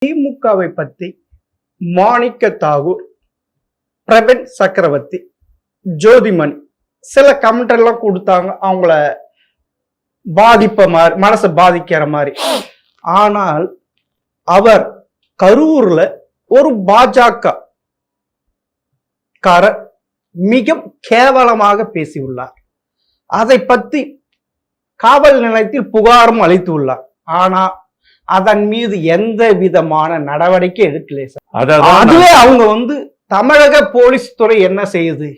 திமுகவை பத்தி மாணிக்க தாகூர், பிரவீன் சக்கரவர்த்தி, ஜோதிமணி சில கமெண்ட் எல்லாம் கொடுத்தாங்க, அவங்கள பாதிப்ப மாதிரி, மனசை பாதிக்கிற மாதிரி. ஆனால் அவர் கரூர்ல ஒரு பாஜக காரர் மிக கேவலமாக பேசியுள்ளார். அதை பற்றி காவல் நிலையத்தில் புகாரும் அளித்துள்ளார். ஆனா அதன் மீது எந்த விதமான நடவடிக்கை எடுக்கல சார். அதுவே அவங்க தமிழக போலீஸ் துறை என்ன செய்யுது,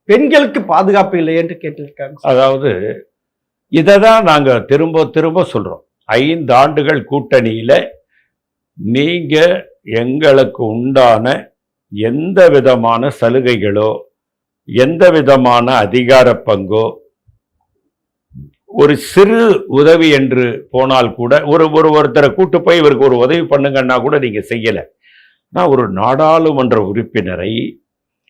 பெண்களுக்கு பாதுகாப்பு இல்லை என்று கேட்டிருக்காங்க. அதாவது இததான் நாங்க திரும்ப திரும்ப சொல்றோம். 5 ஆண்டுகள் கூட்டணியில நீங்க எங்களுக்கு உண்டான எந்த விதமான சலுகைகளோ எந்த விதமான அதிகார பங்கோ, ஒரு சிறு உதவி என்று போனால் கூட ஒருத்தரை கூட்டு போய் இவருக்கு ஒரு உதவி பண்ணுங்கன்னா கூட நீங்க செய்யல. நான் ஒரு நாடாளுமன்ற உறுப்பினரை,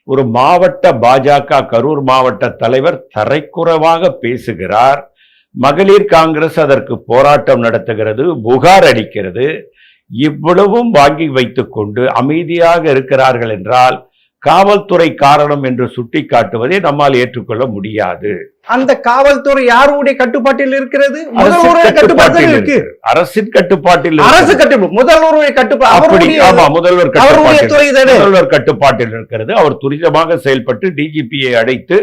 ஒரு மாவட்ட பாஜக கரூர் மாவட்ட தலைவர் தரைக்குறைவாக பேசுகிறார். மகளிர் காங்கிரஸ் அதற்கு போராட்டம் நடத்துகிறது, புகார் அளிக்கிறது. இவ்வளவும் வாங்கி வைத்துக் கொண்டு அமைதியாக இருக்கிறார்கள் என்றால் காவல்துறை காரணம் என்று சுட்டி காட்டுவதை நம்மால் ஏற்றுக்கொள்ள முடியாது. அந்த காவல்துறை யாருடைய கட்டுப்பாட்டில் இருக்கிறது? அரசின் கட்டுப்பாட்டில், முதல்வர் கட்டுப்பாட்டில் இருக்கிறது. அவர் துரிதமாக செயல்பட்டு டிஜிபியை அழைத்து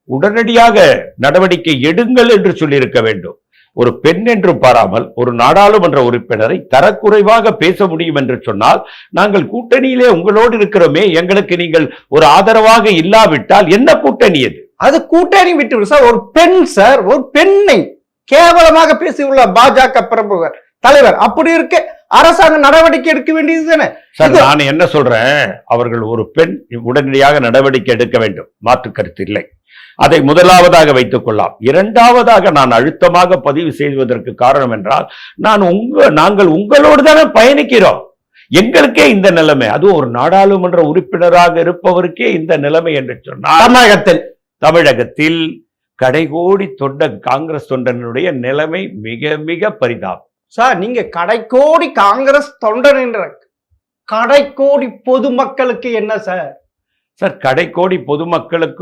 உடனடியாக நடவடிக்கை எடுங்கள் என்று சொல்லியிருக்க வேண்டும். ஒரு பெண் என்று பாராமல் ஒரு நாடாளுமன்ற உறுப்பினரை தரக்குறைவாக பேச முடியும் என்று சொன்னால், நாங்கள் கூட்டணியிலே உங்களோடு இருக்கிறோமே, எங்களுக்கு நீங்கள் ஒரு ஆதரவாக இல்லாவிட்டால் என்ன கூட்டணி? அது கூட்டணி விட்டு சார். ஒரு பெண் சார், ஒரு பெண்ணை கேவலமாக பேசியுள்ள பாஜக பிரமுகர் தலைவர். அப்படி இருக்க அரசாங்கம் நடவடிக்கை எடுக்க வேண்டியது தானே சார். நான் என்ன சொல்றேன், அவர்கள் ஒரு பெண், உடனடியாக நடவடிக்கை எடுக்க வேண்டும், மாற்று கருத்து இல்லை. அதை முதலாவதாக வைத்துக் கொள்ளலாம். இரண்டாவதாக நான் அழுத்தமாக பதிவு செய்வதற்கு காரணம் என்றால், நாங்கள் உங்களோடு தானே பயணிக்கிறோம். எங்களுக்கே இந்த நிலைமை, அதுவும் ஒரு நாடாளுமன்ற உறுப்பினராக இருப்பவருக்கே இந்த நிலைமை என்று சொன்னால், தமிழகத்தில் கடைகோடி காங்கிரஸ் தொண்டனுடைய நிலைமை மிக மிக பரிதாபம் சார். நீங்க கடைக்கோடி காங்கிரஸ் தொண்டன் என்ற கடைக்கோடி பொதுமக்களுக்கு என்ன சார்? கடைக்கோடி பொதுமக்களுக்கு